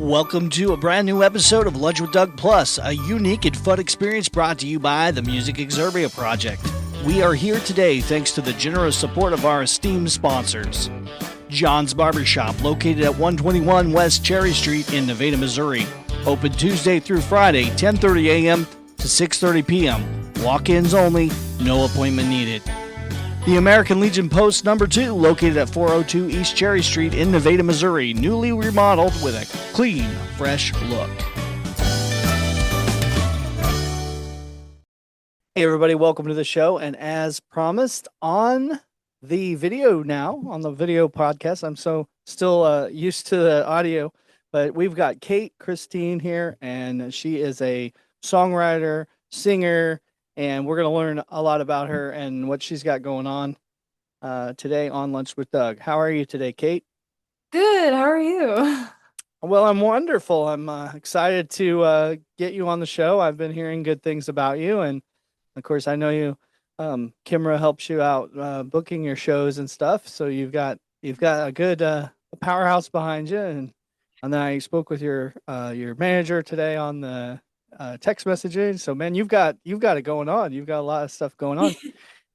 Welcome to a brand new episode of Lunch with Doug Plus, a unique and fun experience brought to you by the Music Exerbia Project. We are here today thanks to the generous support of our esteemed sponsors. John's Barbershop, located at 121 West Cherry Street in Nevada, Missouri. Open Tuesday through Friday, 10:30 a.m. to 6:30 p.m. Walk-ins only, no appointment needed. The American Legion Post number 2, located at 402 East Cherry Street in Nevada, Missouri, newly remodeled with a clean, fresh look. Hey everybody, welcome to the show. And as promised on the video now, on the video podcast, I'm still used to the audio, but we've got Kate Kristine here, and she is a songwriter, singer, and we're going to learn a lot about her and what she's got going on today on Lunch with Doug. How are you today, Kate? Good. How are you? Well, I'm wonderful. I'm excited to get you on the show. I've been hearing good things about you, and of course, I know you. Kimra helps you out booking your shows and stuff. So you've got a good powerhouse behind you, and then I spoke with your manager today on the text messaging. So man, you've got it going on. You've got a lot of stuff going on.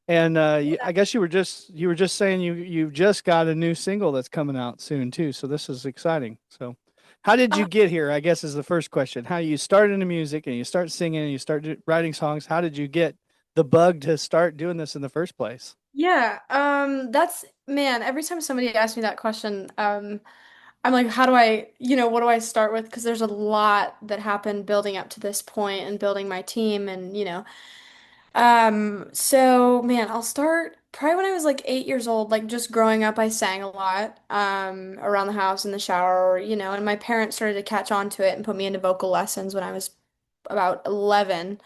And I guess you were just saying you just got a new single that's coming out soon too. So this is exciting. So how did you get here? I guess is the first question. How you started into music and you start singing and you start writing songs. How did you get the bug to start doing this in the first place? Yeah, that's man, every time somebody asks me that question, I'm like, how do I, what do I start with? Because there's a lot that happened building up to this point and building my team so man, I'll start probably when I was like 8 years old, like just growing up, I sang a lot, around the house in the shower, and my parents started to catch on to it and put me into vocal lessons when I was about 11.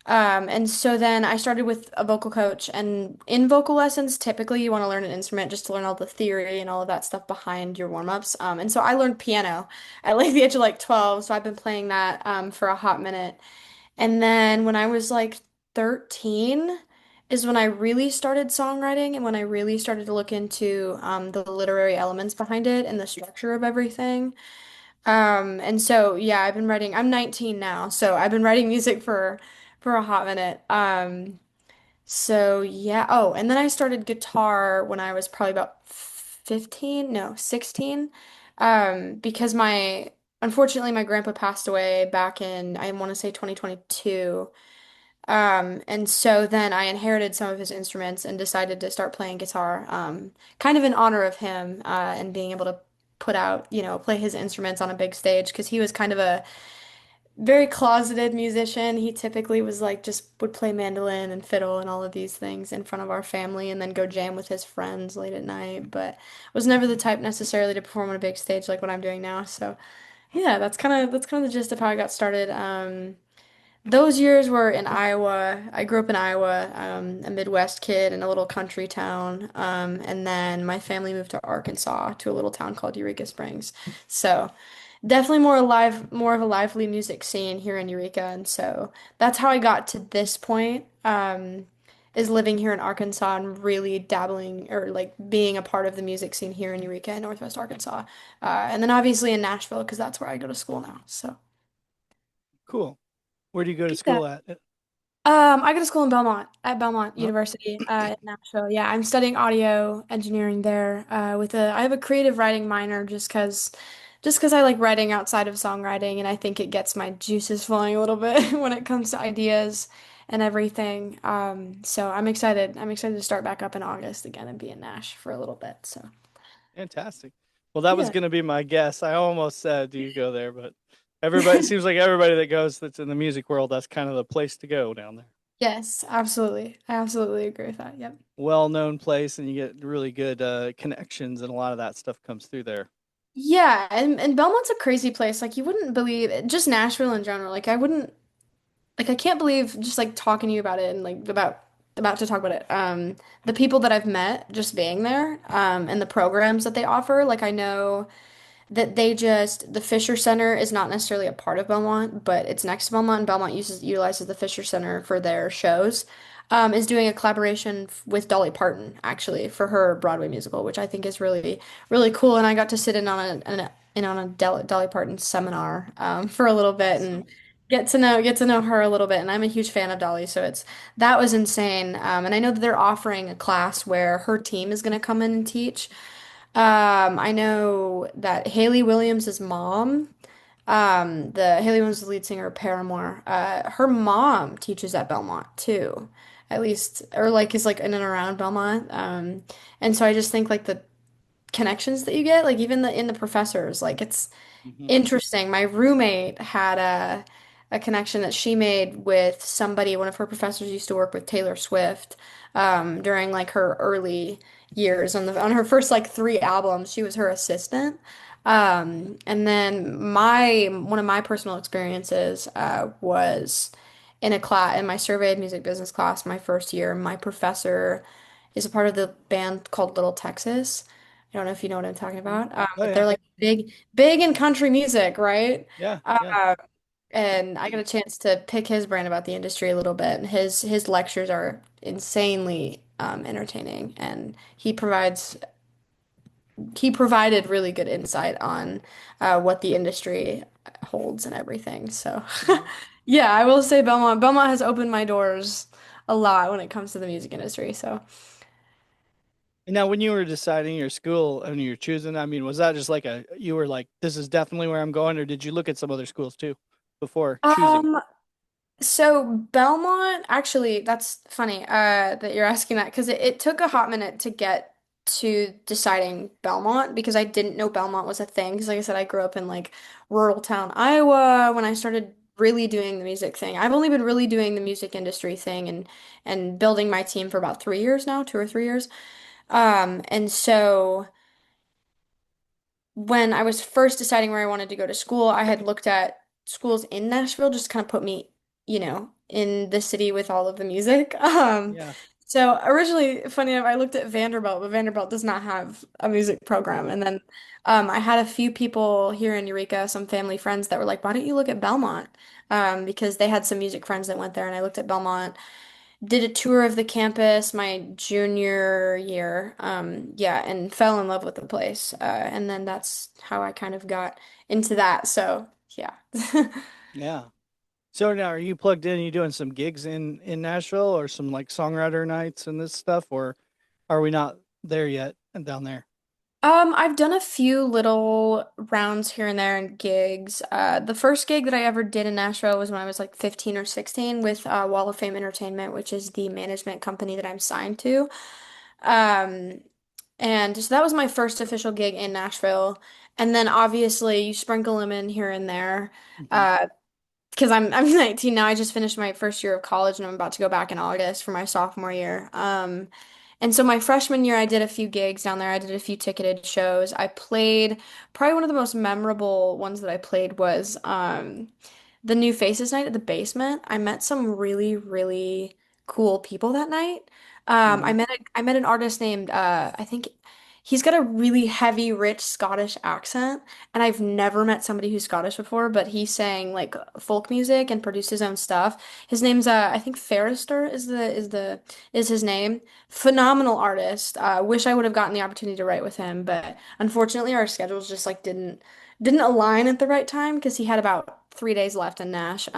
And so then I started with a vocal coach, and in vocal lessons, typically you want to learn an instrument just to learn all the theory and all of that stuff behind your warm-ups. And so I learned piano at like the age of like 12, so I've been playing that for a hot minute. And then when I was like 13 is when I really started songwriting and when I really started to look into the literary elements behind it and the structure of everything. And so yeah, I'm 19 now, so I've been writing music for a hot minute. So yeah, oh, and then I started guitar when I was probably about 15, no, 16. Because unfortunately my grandpa passed away back in I want to say 2022. And so then I inherited some of his instruments and decided to start playing guitar, kind of in honor of him, and being able to put out, play his instruments on a big stage because he was kind of a very closeted musician. He typically was like just would play mandolin and fiddle and all of these things in front of our family and then go jam with his friends late at night, but was never the type necessarily to perform on a big stage like what I'm doing now. So yeah, that's kind of the gist of how I got started. Those years were in Iowa. I grew up in Iowa, a Midwest kid in a little country town. And then my family moved to Arkansas to a little town called Eureka Springs. So definitely more of a lively music scene here in Eureka. And so that's how I got to this point, is living here in Arkansas and really dabbling or like being a part of the music scene here in Eureka in Northwest Arkansas. And then obviously in Nashville, because that's where I go to school now. So. Cool. Where do you go to Yeah. school at? I go to school in Belmont at Belmont Oh, University in Nashville. Yeah, I'm studying audio engineering there. I have a creative writing minor just because I like writing outside of songwriting, and I think it gets my juices flowing a little bit when it comes to ideas and everything. So I'm excited. I'm excited to start back up in August again and be in Nash for a little bit. So fantastic. Well, that was yeah. going to be my guess. I almost said, do you go there? But everybody, it seems like everybody that goes that's in the music world, that's kind of the place to go down there. Yes, absolutely. I absolutely agree with that. Yep. Well-known place, and you get really good connections, and a lot of that stuff comes through there. Yeah, and Belmont's a crazy place. Like you wouldn't believe it. Just Nashville in general. Like I wouldn't like I can't believe just like talking to you about it and like about to talk about it. The people that I've met just being there, and the programs that they offer. Like I know that the Fisher Center is not necessarily a part of Belmont, but it's next to Belmont, and Belmont utilizes the Fisher Center for their shows. Is doing a collaboration with Dolly Parton actually for her Broadway musical, which I think is really really cool. And I got to sit in on in on a Dolly Parton seminar for a little bit and Awesome. get to know her a little bit. And I'm a huge fan of Dolly, so it's that was insane. And I know that they're offering a class where her team is going to come in and teach. I know that Haley Williams' mom, the Haley Williams, the lead singer of Paramore, her mom teaches at Belmont too, at least, or like is like in and around Belmont. And so I just think like the connections that you get, like even the professors, like it's Hmm. interesting. My roommate had a connection that she made with somebody. One of her professors used to work with Taylor Swift during like her early years on her first like three albums. She was her assistant. And then my one of my personal experiences was in a class in my surveyed music business class my first year. My professor is a part of the band called Little Texas. I don't know if you know what I'm talking about, Oh but yeah. they're like big in country music, right? Yeah. Yeah. Uh, and I got a chance to pick his brain about the industry a little bit. And his lectures are insanely entertaining, and he provided really good insight on what the industry holds and everything. So, Mhm. yeah, I will say Belmont has opened my doors a lot when it comes to the music industry. So. And now, when you were deciding your school and you were choosing, I mean, was that just like you were like, this is definitely where I'm going, or did you look at some other schools too before choosing? Um, So Belmont, actually, that's funny, that you're asking that because it took a hot minute to get to deciding Belmont because I didn't know Belmont was a thing. Because like I said, I grew up in like rural town Iowa when I started really doing the music thing. I've only been really doing the music industry thing and building my team for about 3 years now, 2 or 3 years. And so when I was first deciding where I wanted to go to school, I had looked at schools in Nashville, just kind of put me, in the city with all of the music. Yeah. So originally, funny enough, I looked at Vanderbilt, but Vanderbilt does not have a music program. And then I had a few people here in Eureka, some family friends that were like, why don't you look at Belmont? Because they had some music friends that went there, and I looked at Belmont, did a tour of the campus my junior year. Yeah, and fell in love with the place. And then that's how I kind of got into that. So, yeah. Yeah. So now, are you plugged in? Are you doing some gigs in Nashville or some like songwriter nights and this stuff, or are we not there yet and down there? I've done a few little rounds here and there and gigs. The first gig that I ever did in Nashville was when I was like 15 or 16 with Wall of Fame Entertainment, which is the management company that I'm signed to. Um, and so that was my first official gig in Nashville. And then obviously you sprinkle them in here and there. Hmm. Uh, because I'm 19 now. I just finished my first year of college and I'm about to go back in August for my sophomore year. And so my freshman year, I did a few gigs down there. I did a few ticketed shows. I played, probably one of the most memorable ones that I played was the New Faces night at the basement. I met some really, really cool people that night. Hmm. I met an artist named I think he's got a really heavy, rich Scottish accent, and I've never met somebody who's Scottish before, but he sang like folk music and produced his own stuff. His name's I think Ferrister is his name. Phenomenal artist. Wish I would have gotten the opportunity to write with him, but unfortunately our schedules just like didn't align at the right time because he had about 3 days left in Nash.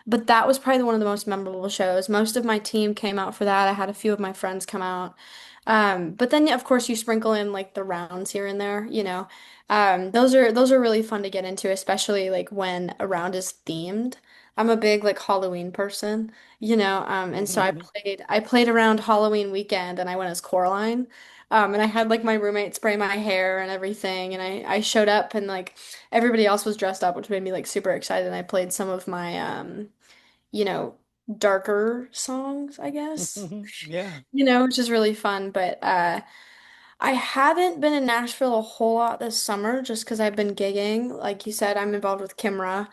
But that was probably one of the most memorable shows. Most of my team came out for that. I had a few of my friends come out. But then of course you sprinkle in like the rounds here and there, you know. Those are really fun to get into, especially like when a round is themed. I'm a big like Halloween person, and so I played around Halloween weekend and I went as Coraline. And I had like my roommate spray my hair and everything, and I showed up and like everybody else was dressed up, which made me like super excited. And I played some of my you know, darker songs, I guess. Yeah. Which is really fun. But I haven't been in Nashville a whole lot this summer just because I've been gigging. Like you said, I'm involved with Kimra.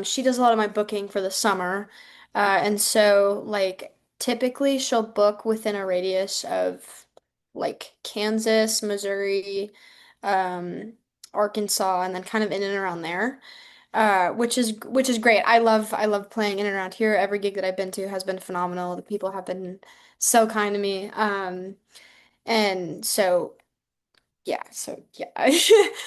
She does a lot of my booking for the summer. And so like typically she'll book within a radius of like Kansas, Missouri, um, Arkansas, and then kind of in and around there. Which is great. I love playing in and around here. Every gig that I've been to has been phenomenal. The people have been so kind to me. And so Yeah, so yeah,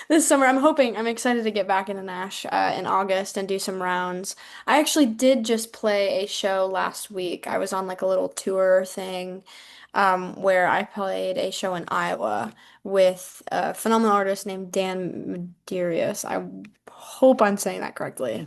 this summer I'm excited to get back into Nash in August and do some rounds. I actually did just play a show last week. I was on like a little tour thing where I played a show in Iowa with a phenomenal artist named Dan Medeiros. I hope I'm saying that correctly.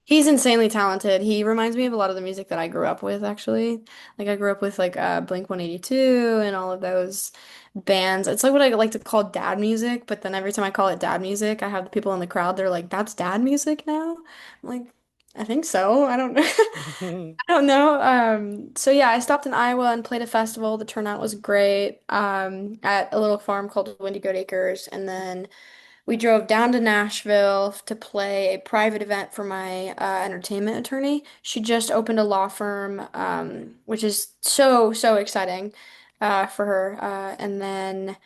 He's insanely talented. He reminds me of a lot of the music that I grew up with, actually. Like I grew up with like Blink 182 and all of those bands. It's like what I like to call dad music, but then every time I call it dad music, I have the people in the crowd, they're like, "That's dad music now?" I'm like, "I think so. I don't know." I don't know. So yeah, I stopped in Iowa and played a festival. The turnout was great. At a little farm called Windy Goat Acres, and then we drove down to Nashville to play a private event for my entertainment attorney. She just opened a law firm, which is so exciting for her. And then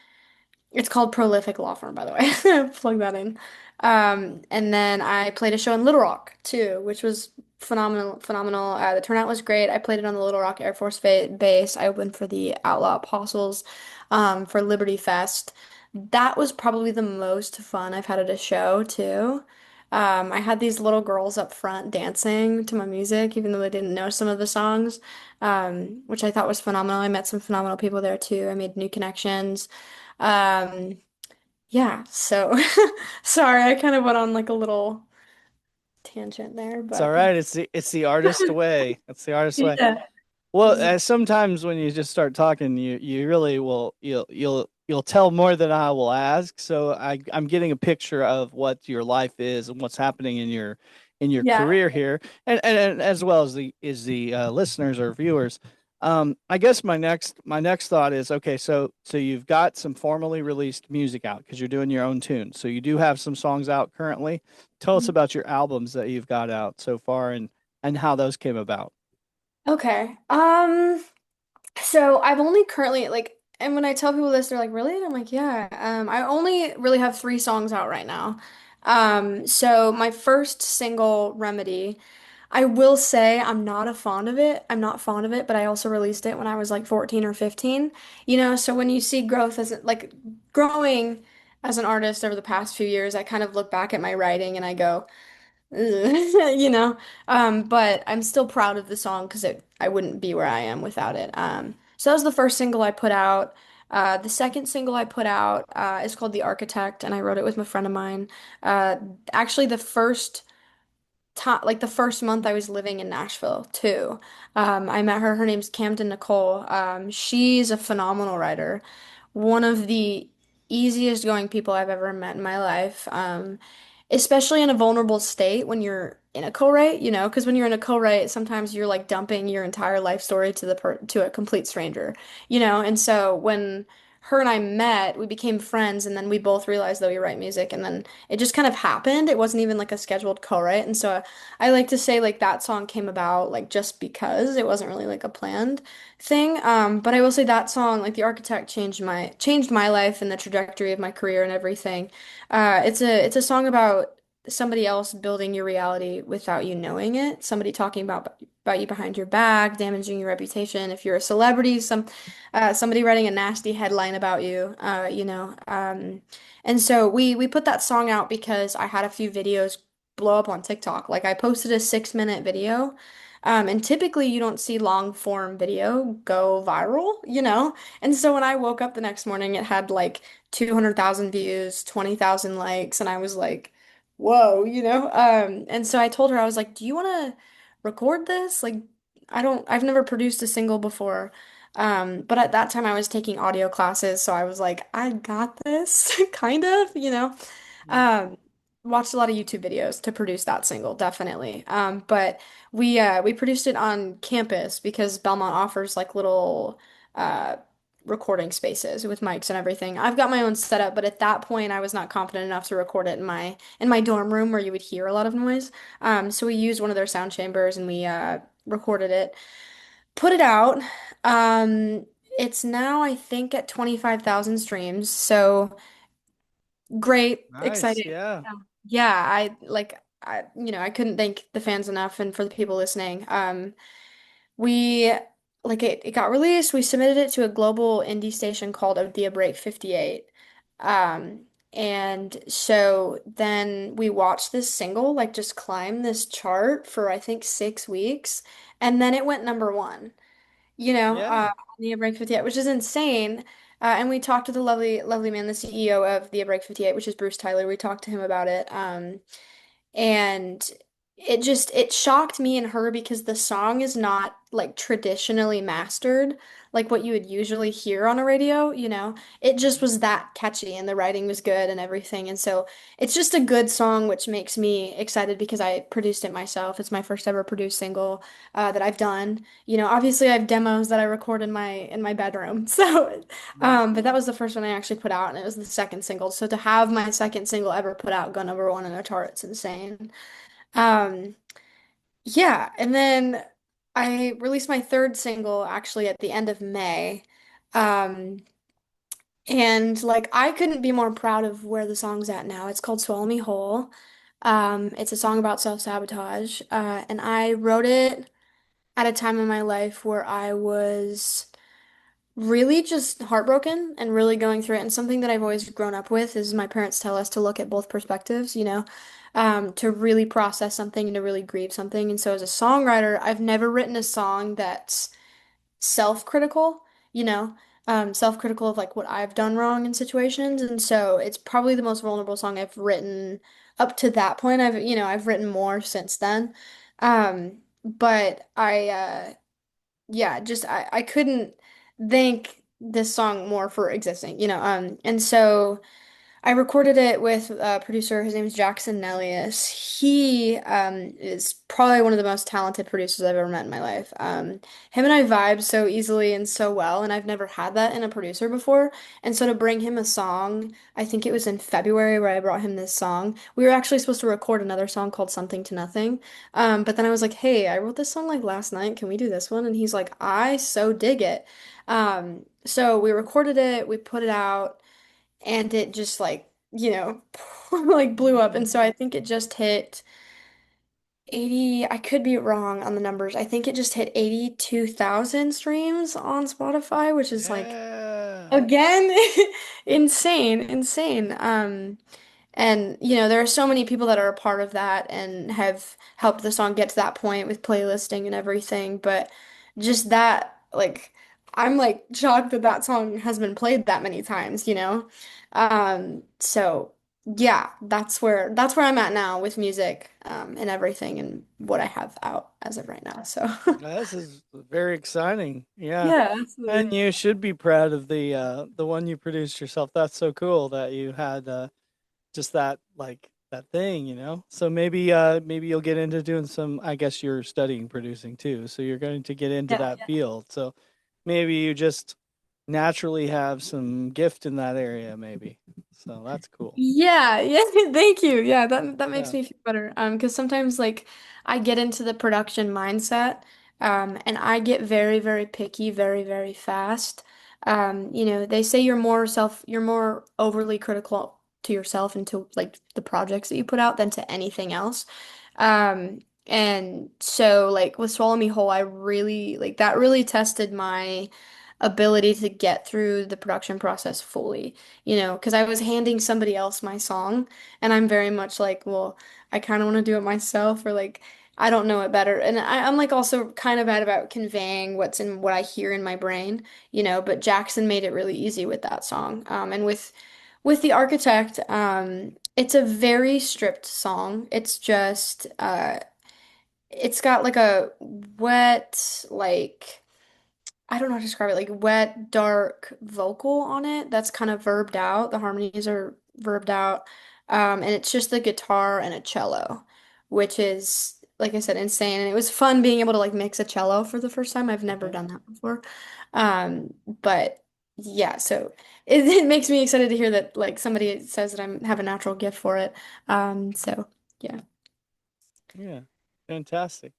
it's called Prolific Law Firm, by the way. Plug that in. And then I played a show in Little Rock too, which was phenomenal. The turnout was great. I played it on the Little Rock Air Force Base. I opened for the Outlaw Apostles for Liberty Fest. That was probably the most fun I've had at a show too. I had these little girls up front dancing to my music, even though they didn't know some of the songs, which I thought was phenomenal. I met some phenomenal people there too. I made new connections. Um, yeah, so sorry, I kind of went on like a little tangent there, It's all but right. It's the artist way. It's the artist way. yeah. Well, sometimes when you just start talking, you really will you'll tell more than I will ask. So I'm getting a picture of what your life is and what's happening in your Yeah. career here, and as well as the listeners or viewers. I guess my next thought is okay. So you've got some formally released music out because you're doing your own tune. So you do have some songs out currently. Tell us about your albums that you've got out so far and how those came about. Okay. So I've only currently like, and when I tell people this, they're like, "Really?" And I'm like, "Yeah." I only really have three songs out right now. So my first single, Remedy, I will say I'm not a fond of it. I'm not fond of it, but I also released it when I was like 14 or 15. So when you see growth as like growing as an artist over the past few years, I kind of look back at my writing and I go, "Ugh," you know. But I'm still proud of the song because I wouldn't be where I am without it. So that was the first single I put out. The second single I put out is called The Architect, and I wrote it with a friend of mine. Uh, Actually, the first time, like the first month I was living in Nashville too. I met her. Her name's Camden Nicole. She's a phenomenal writer, one of the easiest going people I've ever met in my life. Especially in a vulnerable state when you're in a co-write, because when you're in a co-write, sometimes you're like dumping your entire life story to a complete stranger, and so when her and I met, we became friends, and then we both realized that we write music, and then it just kind of happened. It wasn't even like a scheduled co-write, and so I like to say like that song came about like just because it wasn't really like a planned thing. But I will say that song, like The Architect, changed my life and the trajectory of my career and everything. It's a song about somebody else building your reality without you knowing it. Somebody talking about you behind your back, damaging your reputation. If you're a celebrity, somebody writing a nasty headline about you. And so we put that song out because I had a few videos blow up on TikTok. Like I posted a 6-minute video. And typically you don't see long form video go viral. And so when I woke up the next morning, it had like 200,000 views, 20,000 likes, and I was like, whoa. And so I told her, I was like, do you want to record this? Like, I've never produced a single before. But at that time I was taking audio classes, so I was like, I got this, kind of. Um, Watched a lot of YouTube videos to produce that single, definitely. But we produced it on campus because Belmont offers like little uh recording spaces with mics and everything. I've got my own setup, but at that point I was not confident enough to record it in my dorm room where you would hear a lot of noise. So we used one of their sound chambers and we recorded it, put it out. It's now I think at 25,000 streams. So great, Nice, exciting. yeah. Yeah. Yeah, I couldn't thank the fans enough and for the people listening. We like it got released. We submitted it to a global indie station called Idea Break 58. Um, and so then we watched this single like just climb this chart for I think 6 weeks, and then it went number one, Yeah. on the Break 58, which is insane. And we talked to the lovely, lovely man, the CEO of the Break 58, which is Bruce Tyler. We talked to him about it. And it shocked me and her because the song is not like traditionally mastered, like what you would usually hear on a radio. It just was that catchy and the writing was good and everything. And so it's just a good song, which makes me excited because I produced it myself. It's my first ever produced single that I've done. Obviously I have demos that I record in my bedroom. So but that was the first one I actually put out, and it was the second single. So to have my second single ever put out go number one in a chart, it's insane. Um, yeah, and then I released my third single actually at the end of May. Um, and like I couldn't be more proud of where the song's at now. It's called Swallow Me Whole. It's a song about self-sabotage. And I wrote it at a time in my life where I was really just heartbroken and really going through it. And something that I've always grown up with is my parents tell us to look at both perspectives, to really process something and to really grieve something. And so as a songwriter, I've never written a song that's self-critical, you know, self-critical of like what I've done wrong in situations. And so it's probably the most vulnerable song I've written up to that point. I've written more since then. But yeah, just I couldn't thank this song more for existing. And so I recorded it with a producer. His name is Jackson Nellius. He is probably one of the most talented producers I've ever met in my life. Him and I vibe so easily and so well, and I've never had that in a producer before. And so to bring him a song, I think it was in February where I brought him this song. We were actually supposed to record another song called Something to Nothing. But then I was like, hey, I wrote this song like last night. Can we do this one? And he's like, I so dig it. So we recorded it, we put it out and it just like, like blew up. And so I think it just hit 80, I could be wrong on the numbers. I think it just hit 82,000 streams on Spotify, which is like, Yeah. again, insane, insane. And there are so many people that are a part of that and have helped the song get to that point with playlisting and everything. But just that, like, I'm like shocked that that song has been played that many times. So yeah, that's where I'm at now with music, and everything and what I have out as of right now. So This is very exciting. Yeah. yeah, And absolutely. you should be proud of the one you produced yourself. That's so cool that you had just that like that thing. So maybe you'll get into doing some, I guess you're studying producing too. So you're going to get into Yeah. that field. So maybe you just naturally have some gift in that area maybe. So that's cool. Yeah, yeah, thank you. Yeah, that makes Yeah. me feel better. Because sometimes like I get into the production mindset, and I get very, very picky, very, very fast. They say you're more overly critical to yourself and to like the projects that you put out than to anything else. And so like with Swallow Me Whole, I really like that really tested my ability to get through the production process fully, because I was handing somebody else my song, and I'm very much like, well, I kind of want to do it myself, or like, I don't know it better. And I'm like also kind of bad about conveying what's in what I hear in my brain, but Jackson made it really easy with that song. And with The Architect, it's a very stripped song. It's just, it's got like a wet, like, I don't know how to describe it, like wet, dark vocal on it that's kind of verbed out. The harmonies are verbed out. And it's just the guitar and a cello, which is, like I said, insane. And it was fun being able to like mix a cello for the first time. I've never Uh-huh. done that before. But yeah, so it makes me excited to hear that like somebody says that I have a natural gift for it. So yeah. Yeah. Fantastic.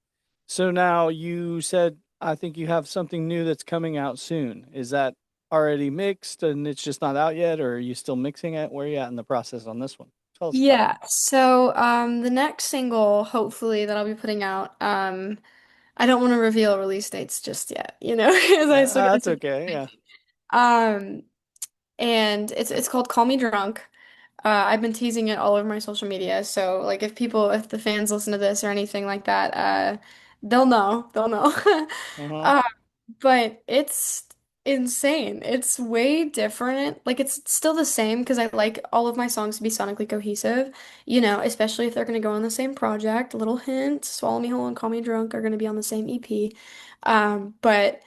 So now you said I think you have something new that's coming out soon. Is that already mixed and it's just not out yet, or are you still mixing it? Where are you at in the process on this one? Tell us about it. Yeah, so the next single, hopefully, that I'll be putting out, I don't want to reveal release dates just yet, because I still gotta That's see. okay. Yeah. Um, and it's called Call Me Drunk. I've been teasing it all over my social media, so like if the fans listen to this or anything like that, they'll know. Uh-huh. Uh, but it's insane. It's way different. Like it's still the same because I like all of my songs to be sonically cohesive, especially if they're gonna go on the same project. Little hint, Swallow Me Whole and Call Me Drunk are gonna be on the same EP. But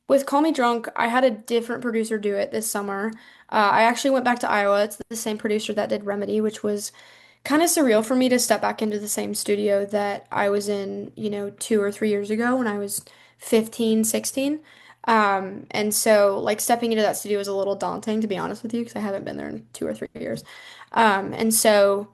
with Call Me Drunk, I had a different producer do it this summer. I actually went back to Iowa. It's the same producer that did Remedy, which was kind of surreal for me to step back into the same studio that I was in, 2 or 3 years ago when I was 15, 16. And so like stepping into that studio was a little daunting, to be honest with you, because I haven't been there in 2 or 3 years. And so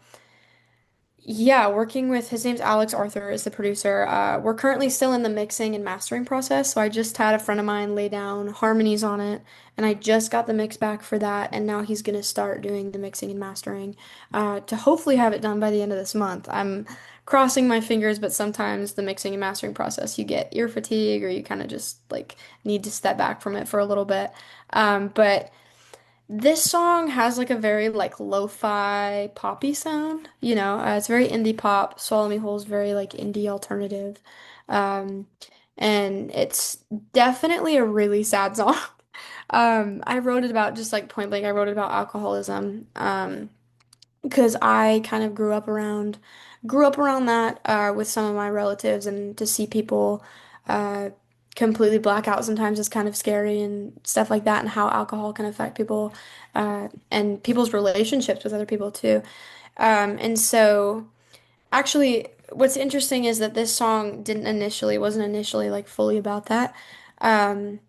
yeah, working with his name's Alex Arthur is the producer. We're currently still in the mixing and mastering process, so I just had a friend of mine lay down harmonies on it, and I just got the mix back for that, and now he's gonna start doing the mixing and mastering, to hopefully have it done by the end of this month. I'm crossing my fingers, but sometimes the mixing and mastering process, you get ear fatigue, or you kind of just like need to step back from it for a little bit. But this song has like a very like lo-fi poppy sound, it's very indie pop. Swallow Me Whole is very like indie alternative. Um, and it's definitely a really sad song. I wrote it about just like point blank, I wrote it about alcoholism. Because I kind of grew up around that with some of my relatives, and to see people uh, completely black out sometimes is kind of scary and stuff like that, and how alcohol can affect people and people's relationships with other people too. And so actually, what's interesting is that this song wasn't initially like fully about that. Um,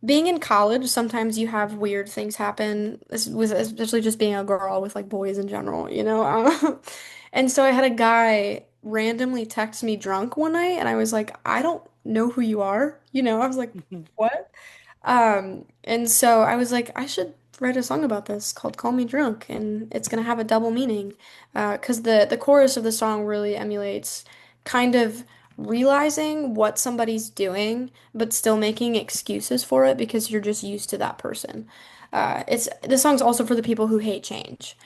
Being in college, sometimes you have weird things happen, especially just being a girl with like boys in general, you know? And so I had a guy randomly text me drunk one night, and I was like, I don't know who you are. I was like, what? And so I was like, I should write a song about this called Call Me Drunk, and it's gonna have a double meaning. Because the chorus of the song really emulates kind of realizing what somebody's doing, but still making excuses for it because you're just used to that person. The song's also for the people who hate change,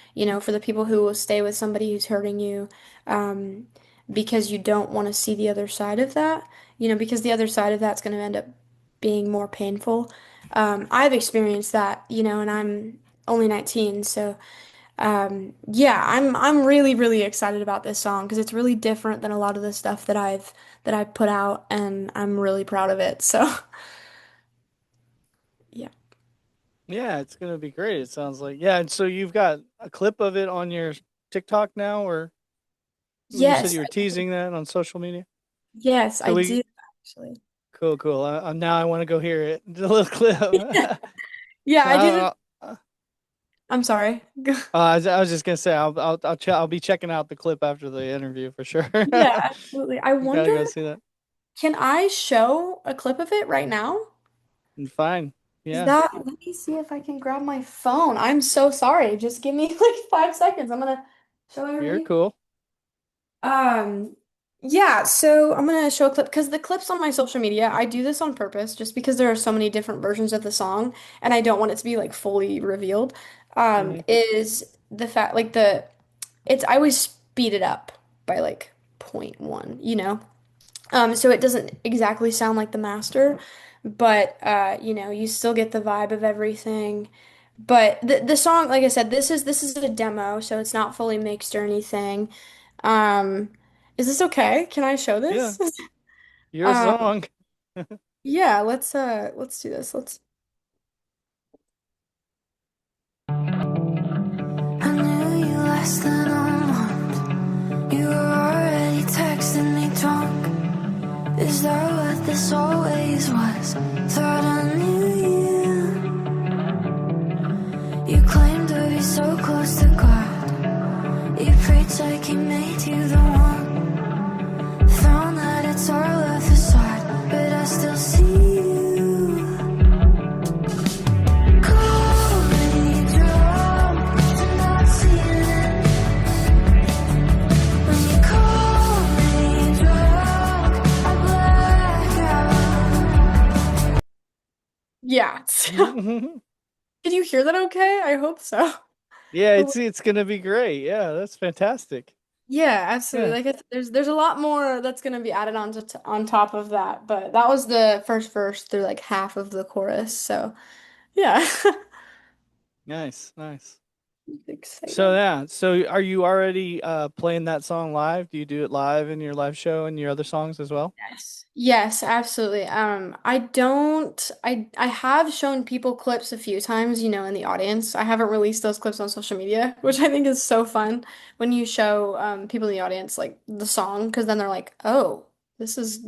for the people who will stay with somebody who's hurting you, um, because you don't want to see the other side of that, because the other side of that's going to end up being more painful. I've experienced that, and I'm only 19, so yeah, I'm really really excited about this song because it's really different than a lot of the stuff that I've put out, and I'm really proud of it. So yeah. Yeah, it's gonna be great. It sounds like. Yeah, and so you've got a clip of it on your TikTok now, or you said Yes, you were teasing that on social media. yes, So I we do actually. cool, cool. Now I want to go hear it. The little clip. Yeah, So I do this. uh, I'm sorry. I was just gonna say I'll be checking out the clip after the interview for sure. Yeah, absolutely. I You gotta wonder, go see that. can I show a clip of it right now? Fine. Is Yeah, that, let me see if I can grab my phone. I'm so sorry. Just give me like 5 seconds. I'm gonna show you're everybody. cool. Um, yeah, so I'm gonna show a clip because the clips on my social media, I do this on purpose just because there are so many different versions of the song and I don't want it to be like fully revealed. Hmm. Is the fact like I always speed it up by like point 0.1, so it doesn't exactly sound like the master, but you still get the vibe of everything. But the song, like I said, this is a demo, so it's not fully mixed or anything. Um, is this okay? Can I show Yeah, this? your Um, song. yeah, let's do this. Let's I knew you less than a month. You were already texting me drunk. Is that what this always was? Thought I knew you. You claimed to be so close to God. You preach like he made you the one. Found that it's all a facade, but I still see you. Call me drunk to not see it. When you call me drunk, I black out. yeah. So Did you hear that okay? I hope so. Yeah, Oh, it's gonna be great. Yeah, that's fantastic. yeah, absolutely. Yeah, Like there's a lot more that's gonna be added on on top of that, but that was the first verse through like half of the chorus. So yeah. nice, nice. So Exciting. yeah, so are you already playing that song live? Do you do it live in your live show and your other songs as well? Yes. Yes, absolutely. I don't I have shown people clips a few times, in the audience. I haven't released those clips on social media, which I think is so fun when you show people in the audience like the song because then they're like, "Oh, this is,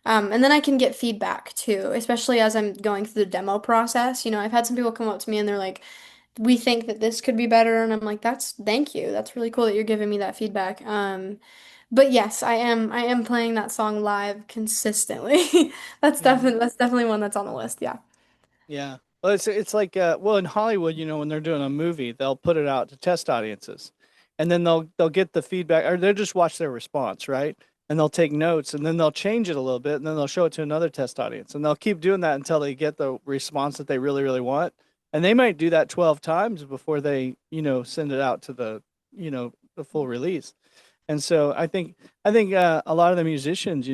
and then I can get feedback too, especially as I'm going through the demo process. I've had some people come up to me and they're like, "We think that this could be better." And I'm like, "That's thank you. That's really cool that you're giving me that feedback." But yes, I am playing that song live consistently. Hmm. That's definitely one that's on the list. Yeah. Yeah. Well, it's like well in Hollywood, when they're doing a movie, they'll put it out to test audiences, and then they'll get the feedback, or they'll just watch their response, right? And they'll take notes, and then they'll change it a little bit, and then they'll show it to another test audience, and they'll keep doing that until they get the response that they really really want. And they might do that 12 times before they send it out to the full release. And so I think a lot of the musicians,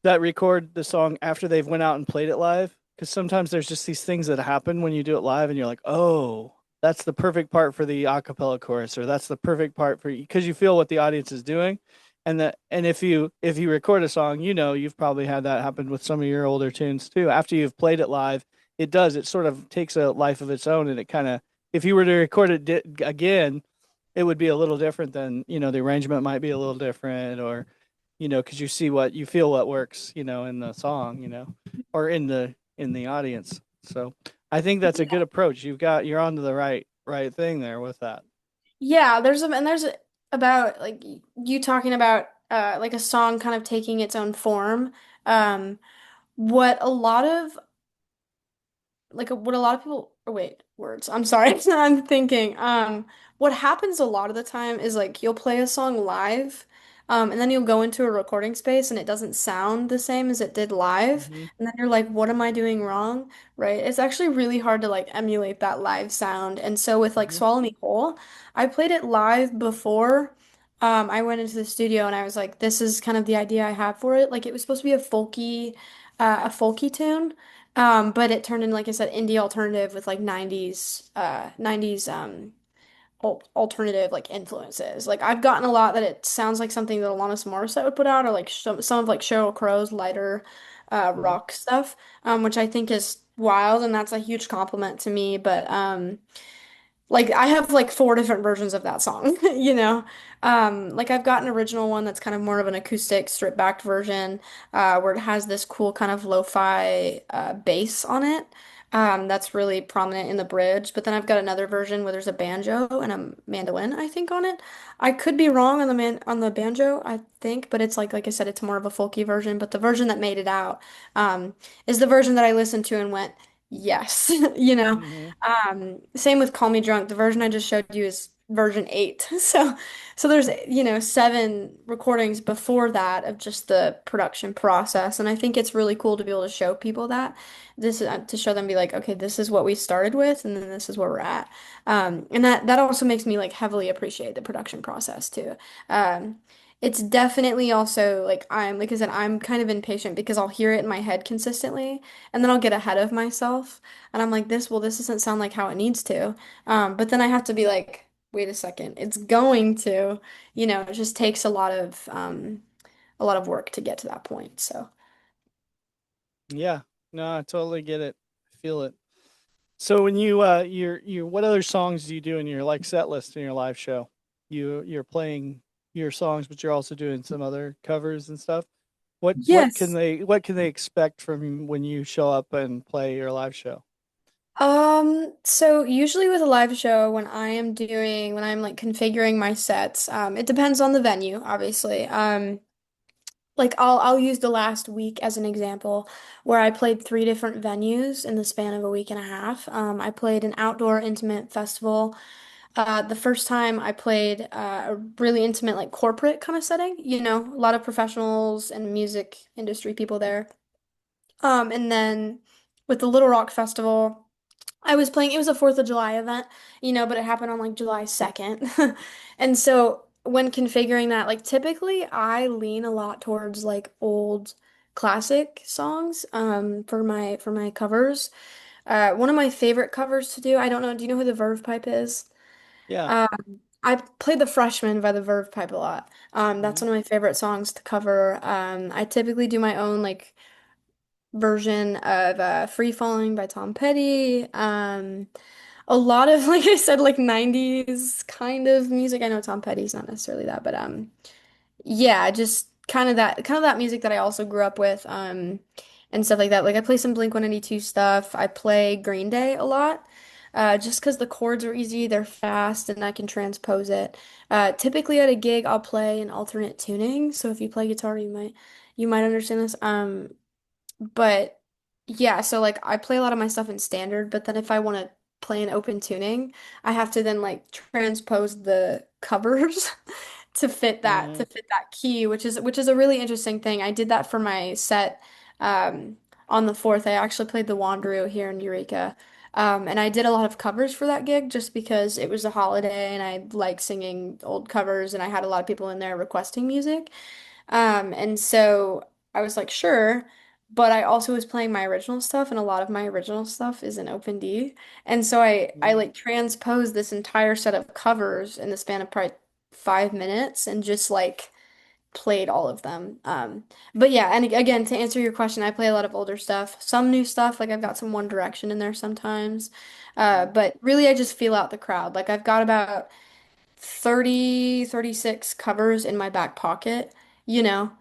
that record the song after they've went out and played it live, because sometimes there's just these things that happen when you do it live and you're like, oh, that's the perfect part for the a cappella chorus, or that's the perfect part for, because you feel what the audience is doing. And if you record a song, you've probably had that happen with some of your older tunes too. After you've played it live, it sort of takes a life of its own, and it kind of, if you were to record it again, it would be a little different. Than the arrangement might be a little different, or because you feel what works, in the song, or in the audience. So I think that's a good approach. You're onto the right thing there with that. Yeah, there's about like you talking about like a song kind of taking its own form. Um what a lot of what a lot of people oh, wait, words. I'm sorry. I'm thinking. What happens a lot of the time is like you'll play a song live, and then you'll go into a recording space and it doesn't sound the same as it did live. Hmm. And then you're like, what am I doing wrong? Right? It's actually really hard to like emulate that live sound. And so with like Hmm. Swallow Me Whole, I played it live before. I went into the studio and I was like, this is kind of the idea I have for it. Like it was supposed to be a folky tune. But it turned into, like I said, indie alternative with like 90s alternative like influences. Like I've gotten a lot that it sounds like something that Alanis Morissette would put out, or like some of like Sheryl Crow's lighter Hmm. rock stuff, which I think is wild, and that's a huge compliment to me. But like I have like four different versions of that song, you know. Like I've got an original one that's kind of more of an acoustic stripped back version, where it has this cool kind of lo-fi bass on it. That's really prominent in the bridge. But then I've got another version where there's a banjo and a mandolin, I think, on it. I could be wrong on the banjo, I think, but it's like I said, it's more of a folky version. But the version that made it out, is the version that I listened to and went, yes, you know. Hmm. Same with Call Me Drunk. The version I just showed you is version 8. So there's, seven recordings before that of just the production process. And I think it's really cool to be able to show people that to show them be like, okay, this is what we started with, and then this is where we're at. And that also makes me like heavily appreciate the production process too. Um, it's definitely also like I said, I'm kind of impatient because I'll hear it in my head consistently, and then I'll get ahead of myself. And I'm like, this doesn't sound like how it needs to. But then I have to be like, wait a second, it's going to, it just takes a lot of work to get to that point. So Yeah. No, I totally get it. I feel it. So when you what other songs do you do in your like set list in your live show? You're playing your songs, but you're also doing some other covers and stuff. yes. What can they expect from when you show up and play your live show? So usually with a live show, when I'm like configuring my sets, it depends on the venue, obviously. Like I'll use the last week as an example where I played three different venues in the span of a week and a half. I played an outdoor intimate festival. The first time I played a really intimate, like corporate kind of setting, a lot of professionals and music industry people there. And then with the Little Rock Festival. I was playing, it was a 4th of July event, but it happened on like July 2nd. And so when configuring that, like typically I lean a lot towards like old classic songs for my covers. One of my favorite covers to do, I don't know, do you know who the Verve Pipe is? Yeah. Um, I play The Freshman by the Verve Pipe a lot. That's Mhm. one of my favorite songs to cover. I typically do my own like version of Free Falling by Tom Petty. A lot of, like I said, like 90s kind of music. I know Tom Petty's not necessarily that, but yeah, just kind of that music that I also grew up with, and stuff like that. Like I play some Blink-182 stuff. I play Green Day a lot. Just because the chords are easy, they're fast, and I can transpose it. Typically at a gig, I'll play an alternate tuning. So if you play guitar, you might understand this. But yeah, so like I play a lot of my stuff in standard, but then if I want to play an open tuning, I have to then like transpose the covers Mhm. to fit that key, which is a really interesting thing. I did that for my set on the 4th. I actually played the Wanderoo here in Eureka. And I did a lot of covers for that gig just because it was a holiday and I like singing old covers and I had a lot of people in there requesting music. And so I was like, sure. But I also was playing my original stuff, and a lot of my original stuff is in Open D. And so I Mhm. like transposed this entire set of covers in the span of probably 5 minutes and just like played all of them. But yeah, and again, to answer your question, I play a lot of older stuff, some new stuff, like I've got some One Direction in there sometimes. Mhm. But really I just feel out the crowd. Like I've got about 36 covers in my back pocket, you know,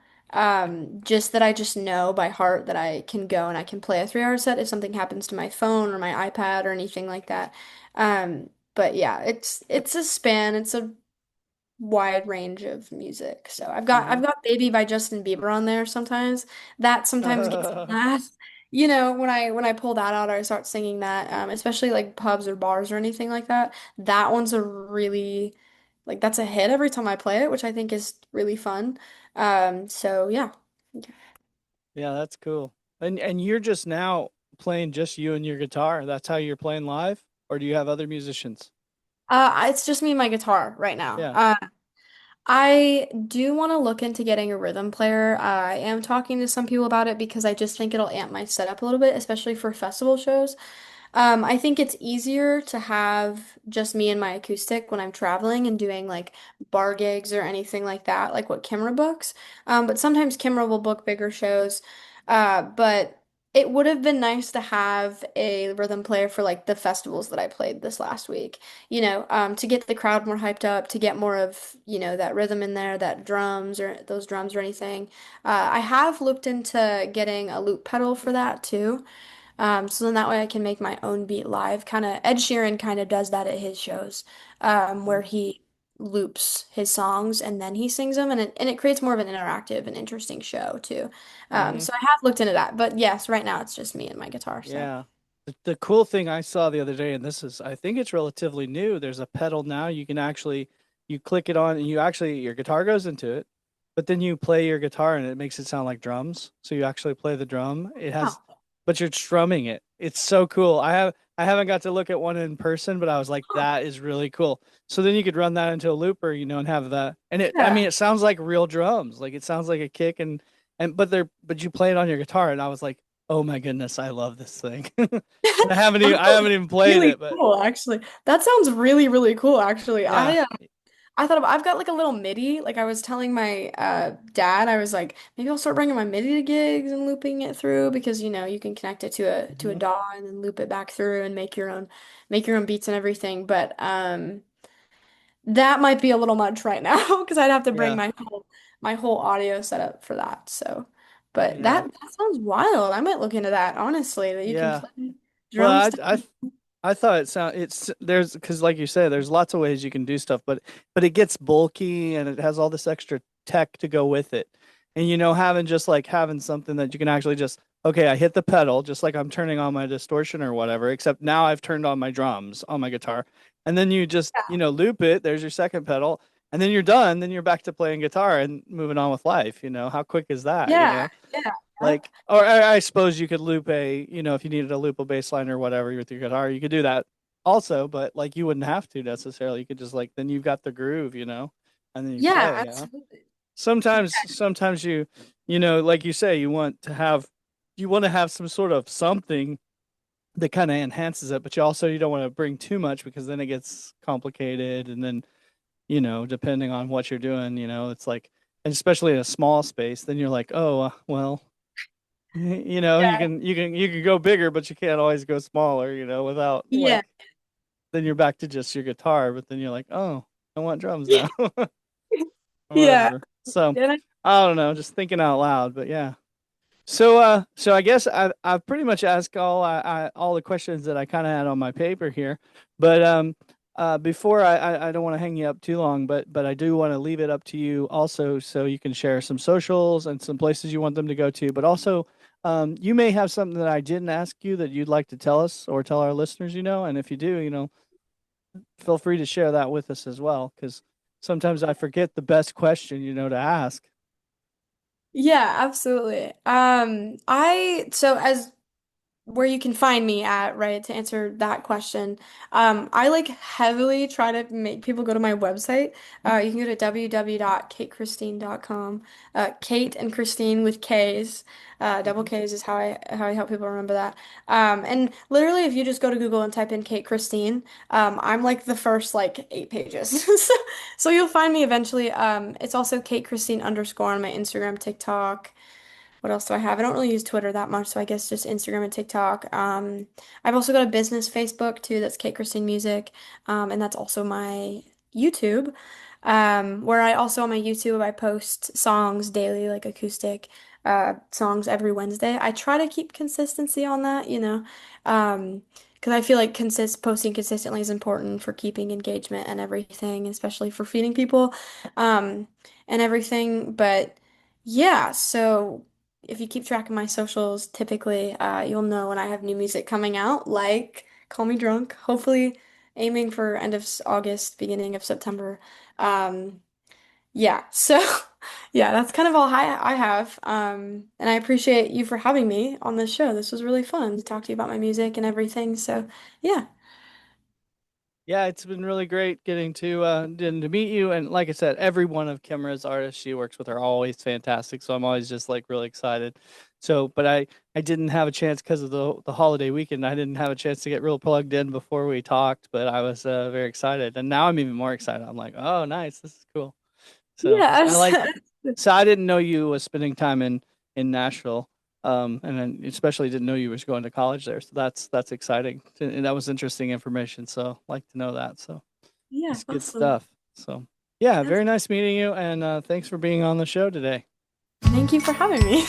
just that I just know by heart that I can go and I can play a 3-hour set if something happens to my phone or my iPad or anything like that. But yeah, it's a span, it's a wide range of music. So I've Mhm. got Baby by Justin Bieber on there sometimes. That sometimes gets last. When I pull that out, I start singing that, especially like pubs or bars or anything like that. That one's a really like that's a hit every time I play it, which I think is really fun. So yeah. Yeah, that's cool. And you're just now playing just you and your guitar. That's how you're playing live, or do you have other musicians? It's just me and my guitar right now. Yeah. I do want to look into getting a rhythm player. I am talking to some people about it because I just think it'll amp my setup a little bit, especially for festival shows. I think it's easier to have just me and my acoustic when I'm traveling and doing like bar gigs or anything like that, like what Kimra books. But sometimes Kimra will book bigger shows. But it would have been nice to have a rhythm player for like the festivals that I played this last week, to get the crowd more hyped up, to get more of, that rhythm in there, that drums or those drums or anything. I have looked into getting a loop pedal for that too. So then that way I can make my own beat live. Kind of Ed Sheeran kind of does that at his shows, where he loops his songs and then he sings them, and it creates more of an interactive and interesting show too. Mm-hmm. So I have looked into that, but yes, right now it's just me and my guitar. So Yeah. The cool thing I saw the other day, and this is, I think it's relatively new. There's a pedal now. You can actually, you click it on, and you actually, your guitar goes into it, but then you play your guitar, and it makes it sound like drums. So you actually play the drum. It has, oh, but you're strumming it. It's so cool. I haven't got to look at one in person, but I was like, huh, that is really cool. So then you could run that into a looper, and have that, and I yeah. mean, it sounds like real drums. Like it sounds like a kick, but you play it on your guitar, and I was like, oh my goodness, I love this thing. And That I sounds haven't even played really it, but cool, actually. That sounds really, really cool, actually. yeah. I thought I've got like a little MIDI. Like I was telling my dad, I was like, maybe I'll start bringing my MIDI to gigs and looping it through because you can connect it to a Mhm. DAW and then loop it back through and make your own beats and everything. But that might be a little much right now because I'd have to bring Yeah. my whole audio setup for that. So, but Yeah. that sounds wild. I might look into that, honestly, that you can Yeah. play Well, drums. I thought it's there's because like you say, there's lots of ways you can do stuff, but it gets bulky and it has all this extra tech to go with it. And having something that you can actually just, okay, I hit the pedal just like I'm turning on my distortion or whatever, except now I've turned on my drums on my guitar. And then you just, loop it, there's your second pedal, and then you're done, then you're back to playing guitar and moving on with life. How quick is that, Yeah, yeah. Like, or I suppose you could loop if you needed a loop a bass line or whatever with your guitar, you could do that also, but like you wouldn't have to necessarily. You could just like, then you've got the groove, and then you Yeah, play, absolutely. Sometimes like you say, you want to have some sort of something that kind of enhances it, but you don't want to bring too much because then it gets complicated. And then, depending on what you're doing, it's like, and especially in a small space, then you're like, oh, well, Yeah. you can go bigger, but you can't always go smaller, without Yeah. then you're back to just your guitar, but then you're like, oh, I want drums now. Yeah. Whatever. So Yeah. I don't know, just thinking out loud, but yeah. So I guess I've pretty much asked all the questions that I kind of had on my paper here, but before I don't want to hang you up too long, but I do want to leave it up to you also, so you can share some socials and some places you want them to go to, but also you may have something that I didn't ask you that you'd like to tell us or tell our listeners, and if you do, feel free to share that with us as well, because sometimes I forget the best question, to ask. Yeah, absolutely. So as where you can find me at, right, to answer that question. I like heavily try to make people go to my website. You can go to www.katekristine.com. Kate and Christine with K's. Double K's is how I help people remember that. And literally, if you just go to Google and type in Kate Kristine, I'm like the first like 8 pages. So you'll find me eventually. It's also Kate Kristine underscore on my Instagram, TikTok. What else do I have? I don't really use Twitter that much, so I guess just Instagram and TikTok. I've also got a business Facebook too, that's Kate Christine Music, and that's also my YouTube, where I also on my YouTube I post songs daily, like acoustic songs every Wednesday. I try to keep consistency on that, because I feel like posting consistently is important for keeping engagement and everything, especially for feeding people, and everything. But yeah, so if you keep track of my socials, typically you'll know when I have new music coming out, like Call Me Drunk, hopefully aiming for end of August, beginning of September. Um, yeah, so yeah, that's kind of all I have. And I appreciate you for having me on this show. This was really fun to talk to you about my music and everything. So yeah. Yeah, it's been really great getting to meet you. And like I said, every one of Kimra's artists she works with are always fantastic. So I'm always just like really excited. So, but I didn't have a chance because of the holiday weekend. I didn't have a chance to get real plugged in before we talked, but I was very excited. And now I'm even more excited. I'm like, oh, nice, this is cool. So I Yes. like. So I didn't know you was spending time in Nashville. And then especially didn't know you was going to college there. So that's exciting. And that was interesting information. So like to know that. So Yeah, it's good awesome. stuff. So yeah, Yes. very nice meeting you. And thanks for being on the show today. Thank you for having me.